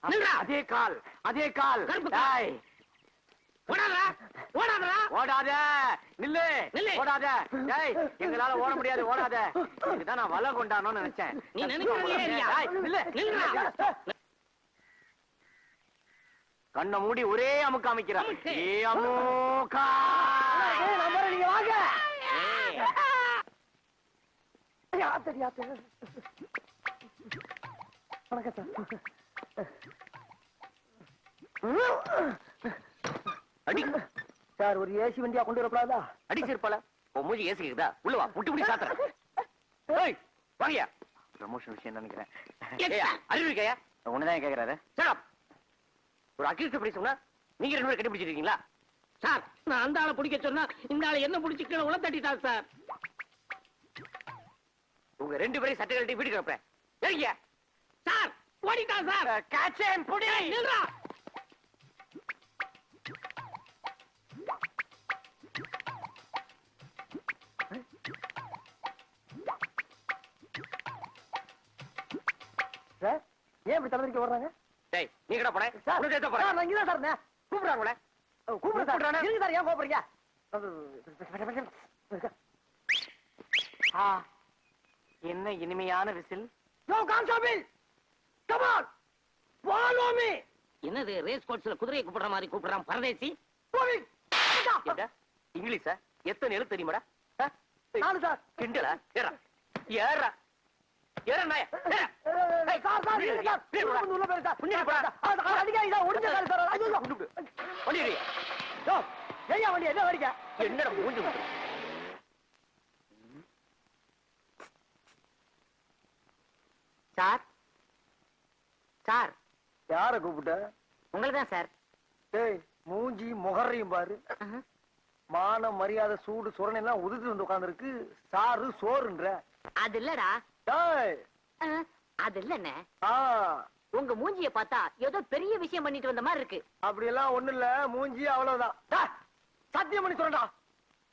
அதே கால் அதே கால். ஓடாத நில்லு நில்லு ஓடாத. டேய் எங்களால ஓட முடியாது ஓடாத. இதுதான் நான் வலை கொண்டானோன்னு நினைச்சேன். நீ கண்ணை மூடி ஒரே அமுக்கு அமைக்கிறான். நீங்க வாங்க. வணக்கம் சார். அடி சார் ஒரு ஏசி வண்டியா கொண்டு வரப்படாதா? அடி சேர்ப்பால மூஞ்சி ஏசி இருக்குதா? உள்ள வா முட்டி முடி சாத்துறேன். வாங்கயா ப்ரமோஷன் விஷயம் நினைக்கிறேன். அறிவு இருக்கையா? உன்னதான் கேக்குறாரு. ஒரு அக்யூஸ்ட் எப்படி சொன்னா நீங்க 2 பேரும் கண்டுபிடிச்சிருக்கீங்களா? சார் நான் அந்த ஆளை பிடிக்க சொன்னா இந்த ஆளை என்ன பிடிச்சி கீழே உள்ள தட்டிட்டார் சார். உங்க 2 பேரையும் சட்டை கழட்டி வீட்டுக்கு வைப்பேன். ஏறிங்க சார். ஓடிட்டான் சார். கேட்ச் ஹிம் புடி. நில்றா. சார் ஏன் இப்படி தலைவரிக்க வர்றாங்க? டேய் நீ கிட்ட போறே சார். உள்ள ஏத்த போறே. நான் இங்க தான் சார். கூப்பிடுறாங்களே. கூப்பிடுறானே. நீங்க சார் ஏன் கோபறீங்க? என்ன இனிமையான whistle. Yo constable come on follow me. என்னது ரேஸ் கோர்ஸ்ல குதிரையை கூப்பிடுற மாதிரி கூப்பிடுறான் பரதேசி. என்ன இங்கிலீஷா? எத்தனை எழுத்து தெரியுமாடா? நானு சார். கிண்டலா? ஏறா ஏறா ஏறா நாய. சார் சார் சார் உள்ள போய் சார். புண்ணிய போடா. அடிக்காதீங்க சார். ஒடிஞ்ச call sir. ஐயோ வண்டி ஏறி. யோ ஏயா வண்டி என்ன வரிங்க? என்னடா மூஞ்சி விட்டு. Sir sir. யார கூப்பிட்ட? உங்களுக்கு தான் சார். டேய் மூஞ்சி முகரையும் பாரு. மான மரியாதை சூடு சுரணை எல்லாம் உதிர்த்து வந்து உட்கார்ந்துருக்கு. சாரு சோறுன்ற. அது இல்லடா. டேய் அது இல்லண்ணே. உங்க மூஞ்சிய பார்த்தா ஏதோ பெரிய விஷயம் பண்ணிட்டு வந்த மாதிரி இருக்கு. அப்படி எல்லாம் ஒண்ணு இல்ல. மூஞ்சி அவ்வளவுதான். சத்தியம் பண்ணி சொல்றா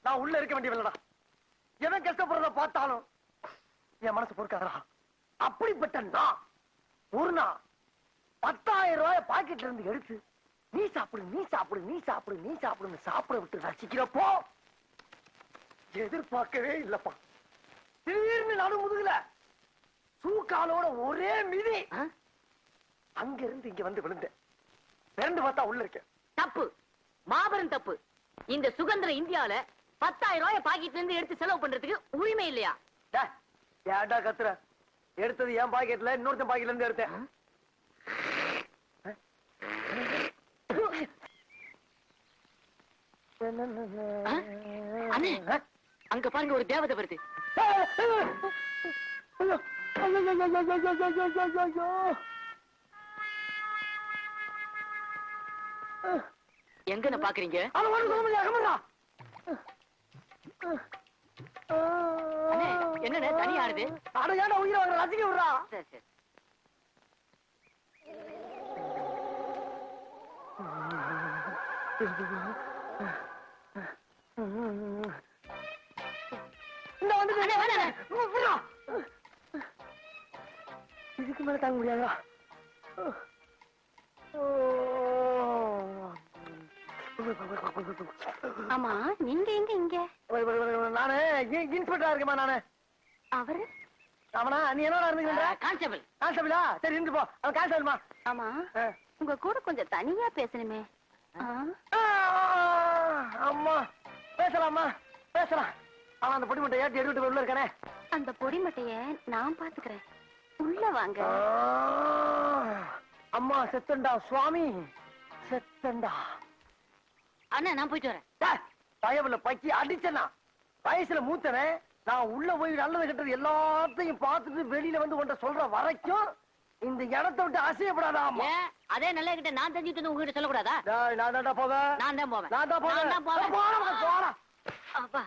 நான் உள்ள இருக்க வேண்டியவில்லடா. எவன் கஷ்டப்படுறத பார்த்தாலும் என் மனசு பொறுக்காதடா. அப்படிப்பட்ட நான் ஒரு நாள் 10,000 ரூபாய் பாக்கெட்ல இருந்து எடுத்து நீ சாப்பிடு நீ சாப்பிடு நீ சாப்பிடு நீ சாப்பிடுன்னு சாப்பிட விட்டு ரசிக்கிறப்போ எதிர்பார்க்கவே இல்லப்பா. திடீர்னு நடு முதுகுல சூக்காலோட ஒரே மிதி. அங்க இருந்து இங்க வந்து விழுந்தேன். பிறந்து பார்த்தா உள்ள இருக்கேன். தப்பு, மாபெரும் தப்பு. இந்த சுதந்திர இந்தியால 10,000 ரூபாய் பாக்கெட்ல இருந்து எடுத்து செலவு பண்றதுக்கு உரிமை இல்லையா? ஏன்டா கத்துற? எடுத்தது என் பாக்கெட்ல இன்னொருத்தன் பாக்கெட்ல இருந்து எடுத்தேன். அங்க பாருங்க ஒரு தேவதை வருது. எங்கன்னு பாக்குறீங்க? என்ன தனியா ஆடுது? அடையாட உயிரை வாங்க ரசிக்க விடுறா. இதுக்கு மேல தாங்க முடியாதா? ஆமா நீங்க எங்க இங்க? நானு இன்ஸ்பெக்டரா இருக்கேமா. நானு அவரு அவனா? நீ என்னடா இருந்தீங்க? கான்ஸ்டபிள். கான்ஸ்டபிளா? சரி இருந்து போ. அவன் கான்ஸ்டபிள்மா. ஆமா உங்க கூட கொஞ்சம் தனியா பேசணுமே. அம்மா பேசலாமா? பேசலாம். அவன் அந்த பொடி மட்டை ஏற்றி எடுத்துட்டு உள்ள இருக்கானே. அந்த பொடி மட்டைய நான் பாத்துக்கிறேன். உள்ள வாங்க. அம்மா செத்தண்டா சுவாமி செத்தண்டா. அண்ணா நான் போயிட்டு வரேன். பயவுல பக்கி அடிச்சனா வயசுல மூத்தனே. நான் உள்ள போய் நல்லது கெட்டது எல்லாத்தையும் பார்த்துட்டு வெளியில வந்து உன்கிட்ட சொல்ற வரைக்கும் இந்த இடத்தை விட்டு அசையப்படாதாமா. அதே நல்ல கிட்ட நான் தெரிஞ்சுட்டு உங்ககிட்ட சொல்லக்கூடாதா? நான் தான்டா போவேன். நான் தான் போவேன். நான் தான் போவேன். அப்பா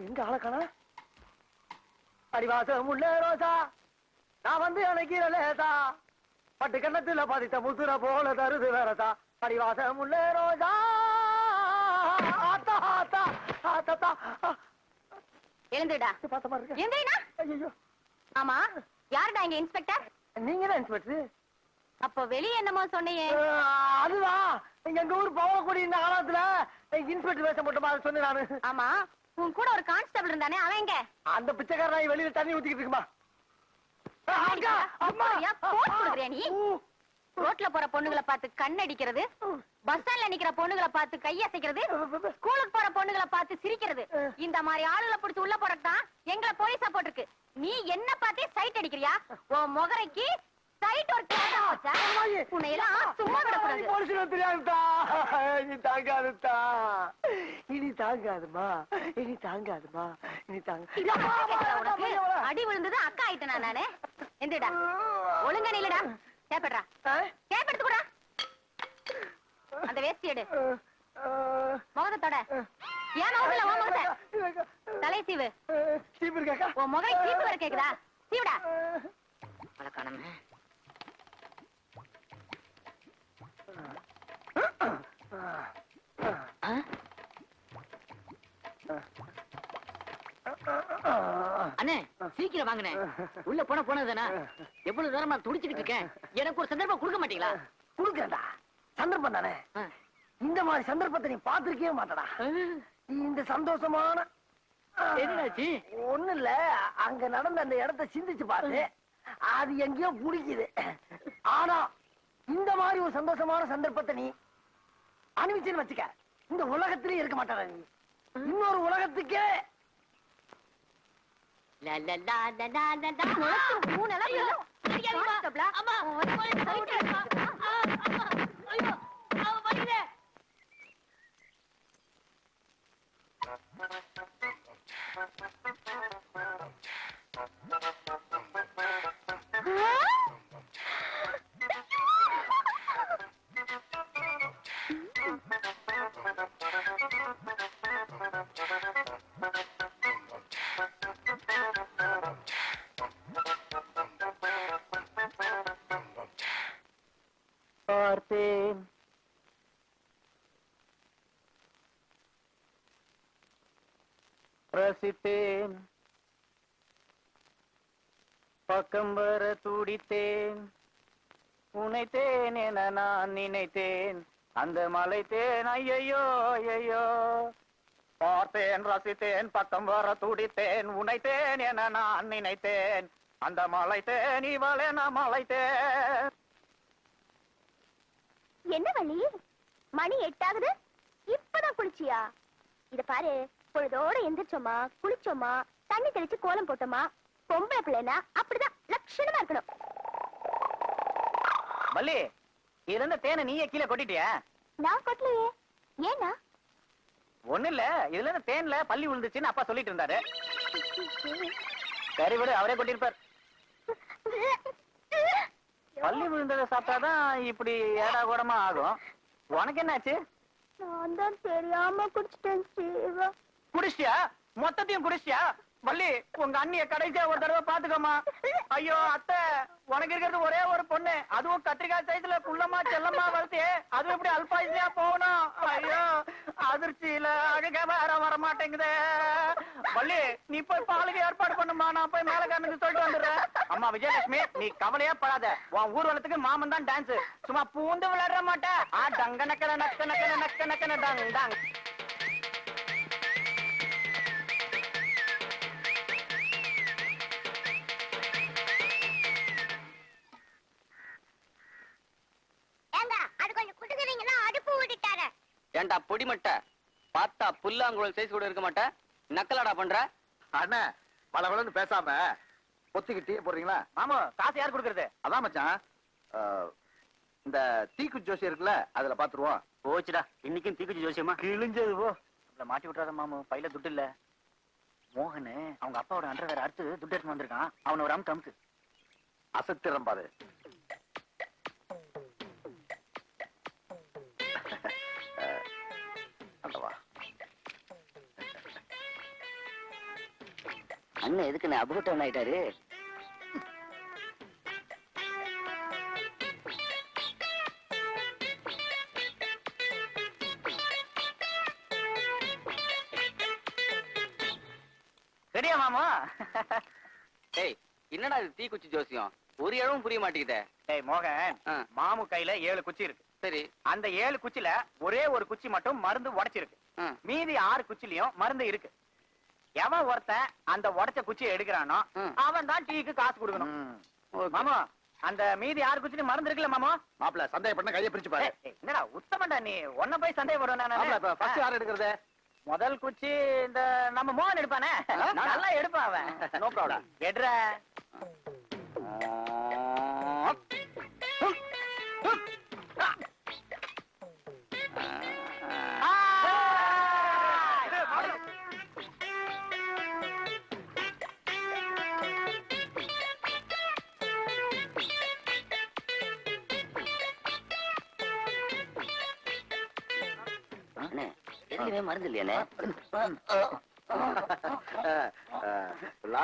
எங்க ஆளக்கானா? அடிவாசம் உள்ள ரோசா நான் வந்து அணைக்கிறலேதா பட்டு கண்ணத்துல பதித்த முத்துர போல தருது வேறதா. அடிவாசம் உள்ள ரோசா ஆத்தா ஆத்தா ஆத்தா. எழுந்துடா. பார்த்த மாதிரி இருக்கு. எழுந்துடா. ஐயோ ஆமா யாருடா இங்க இன்ஸ்பெக்டர்? நீங்க தான் இன்ஸ்பெக்டர். அப்ப வெளியே என்னமோ சொன்னியே? அதுதான் எங்க ஊர் பவளக்குடி இந்த காலத்துல இன்ஸ்பெக்டர் வேஷம் போட்டோமா அதை சொன்னேன் நானு. ஆமா, உன் கூட ஒரு கான்ஸ்டபிள் இருந்தானே, அவன் எங்க? அந்த பிச்சைக்காரன் வெளியில தண்ணி ஊத்திக்கிட்டு இருக்குமா. அக்கா, அம்மா. அப்படியா? போட்டு கொடுக்குறியா நீ? ரோட்ல போற பொண்ணுங்களை பார்த்து கண்ணடிக்கிறது, பஸ் ஸ்டாண்ட்ல நிக்கிற பொண்ணுங்களை பார்த்து கையசைக்கிறது, ஸ்கூலுக்கு போற பொண்ணுங்களை பார்த்து சிரிக்கிறது, இந்த மாதிரி ஆளுகளை பிடிச்சு உள்ள போறதுதான் எங்களை போலீஸா போட்டிருக்கு. நீ என்ன பார்த்தே சைட் அடிக்கிறியா? உன் முகரைக்கு சைட் ஒரு கேட்டா வச்சா உன்னை எல்லாம் சும்மா விடக்கூடாது. போலீஸ் தெரியாதுதா. இனி தாங்காதுதா. இனி தாங்காதுமா. இனி தாங்காதுமா. இனி உனக்கு அடி விழுந்தது அக்கா ஆயிட்டனா நானு? எந்திரடா, ஒழுங்கா நில்லுடா. கேப்படா, கேப்படுத்து கூட. அந்த வேஷ்டி எடு, முகத்தோட. ஏன் நோக்கல உன் முகத்தை? தலை சீவு. சீப்பு இருக்காக்கா? உன் முகை சீப்பு வர கேக்குதா? சீவுடா. வழக்கானமே. அண்ணே சீக்கிரம் வாங்கினேன். உள்ள போனதுதானா? எவ்வளவு தூரமா துடிச்சுக்கிட்டு இருக்கேன். எனக்கு ஒரு சந்தர்ப்பம் கொடுக்க மாட்டீங்களா? குடுக்கறா. சந்தர்ப்பம் தானே. இந்த மாதிரி சந்தர்ப்பத்தை நீ பாத்திருக்கவே மாட்டடா. இந்த சந்தோஷமான என்னடாச்சு? ஒண்ணு இல்ல, அங்க நடந்த அந்த இடத்தை சிந்திச்சு பாரு. அது எங்கேயோ புடிக்குது. ஆனா இந்த மாதிரி ஒரு சந்தோஷமான சந்தர்ப்பத்தை நீ அனுபவிச்சுன்னு வச்சுக்க, இந்த உலகத்திலேயே இருக்க மாட்டாடா நீ. இன்னொரு உலகத்துக்கே பார்த்தேன், ரசித்தேன், பக்கம் வர துடித்தேன், உனைத்தேன் என நான் நினைத்தேன், அந்த மலைத்தேன் ஐயையோ ஐயையோ. பார்த்தேன், ரசித்தேன், பக்கம் வர துடித்தேன், உனைத்தேன் என நான் நினைத்தேன், அந்த மலைத்தேன் இவளென மலைத்தேன். என்ன வள்ளி, மணி 8 ஆகுது, இப்பதான் குளிச்சியா? இத பாரு, பொழுதோட எந்திரிச்சோமா, குளிச்சோமா, தண்ணி தெளிச்சு கோலம் போட்டோமா. பொம்பளை பிள்ளைனா அப்படிதான் லட்சணமா இருக்கணும். வள்ளி, இருந்த தேனை நீயே கீழே கொட்டிட்டியா? நான் கொட்டலையே. ஏன்னா? ஒண்ணு இல்ல, இதுல இருந்து தேன்ல பள்ளி விழுந்துச்சுன்னு அப்பா சொல்லிட்டு இருந்தாரு. சரி விடு, அவரே கொட்டிருப்பார். பள்ளி விழுந்ததை சாப்பிட்டாதான் இப்படி ஏடா கூடமா ஆகும். உனக்கு என்னாச்சு? நான் தான் தெரியாம குடிச்சிட்டேன் ஜீவா. குடிச்சியா? மொத்தத்தையும் குடிச்சியா? வள்ளி, உங்க அண்ணிய கடைசியா ஒரு தடவை பாத்துக்கோமா. ஐயோ அத்தை, உனக்கு இருக்கிறது ஒரே ஒரு பொண்ணு, அதுவும் கத்திரிக்காய் சைஸ்ல குள்ளமா செல்லமா வளர்த்து, அதுவும் இப்படி அல்பாயுசியா போகணும். ஐயோ அதிர்ச்சியில அழுக வர மாட்டேங்குதே. வள்ளி, நீ போய் பாலுக்கு ஏற்பாடு பண்ணுமா, நான் போய் மேலக்காரனுக்கு சொல்லிட்டு வந்துடுறேன். அம்மா விஜயலட்சுமி, நீ கவலையா படாத. உன் ஊர்வலத்துக்கு மாமன் தான் டான்ஸ், சும்மா பூந்து விளையாட மாட்டேன். டங்க நக்கன நக்க நக்கன நக்க நக்கன டங் டங். ஏண்டா பொடிமட்ட, பார்த்தா புல்லாங்குழல் சைஸ் கூட இருக்க மாட்டேன், நக்கலாடா பண்ற? அண்ணா பலவளன்னு பேசாம பொத்திக்கு டீ போடுறீங்களா? மாமா, காசு யார் கொடுக்கறது? அதான் மச்சான், இந்த தீக்கு ஜோசி இருக்குல்ல, அதுல பாத்துருவோம். போச்சுடா, இன்னைக்கும் தீக்குச்சி ஜோசியமா கிழிஞ்சது. போ, நம்மள மாட்டி விட்டுறாத மாமு, பையில துட்டு இல்ல. மோகனு அவங்க அப்பாவோட அண்டர் வேற அறுத்து துட்டு எடுத்து வந்திருக்கான். அவனை ஒரு அமுக்கு அமுக்கு. அசத்திரம் பாரு. அண்ணன் எதுக்கு அபகட்டம் ஆயிட்டாரு? சரியா மாமா? ஏய், என்னடா இது தீக்குச்சி ஜோசியம்? ஒரு இடமும் புரிய மாட்டேங்குதே. டேய் மோகன், ஆ. மாமு கையில 7 குச்சி இருக்கு. சரி. அந்த 7 குச்சில ஒரே ஒரு குச்சி மட்டும் மருந்து உடைச்சிருக்கு. ஆ. மீதி 6 குச்சிலயும் மருந்து இருக்கு. எவன் ஒருத்தன் அந்த உடைச்ச குச்சியை எடுக்கிறானோ ம். அவன் தான் டீக்கு காசு கொடுக்கணும். ஓகே. மாமா, அந்த மீதி 6 குச்சிலயும் மருந்து இருக்குல்ல மாமா? மாப்பிள சந்தேகப்பட்ட கையை பிரிச்சு பாரு. ஏய், என்னடா உத்தமண்டா நீ, உன்ன போய் சந்தேகப்படுவேன் மாப்பிள இப்ப ஃபர்ஸ்ட் நானு. யார் எடுக்கிறது? முதல் குச்சி இந்த நம்ம மோகன் எடுப்பானே, நல்லா எடுப்பான் அவன். No problem. எடுற. அண்ணே எதுவுமே மருந்து இல்லையானே? புல்லா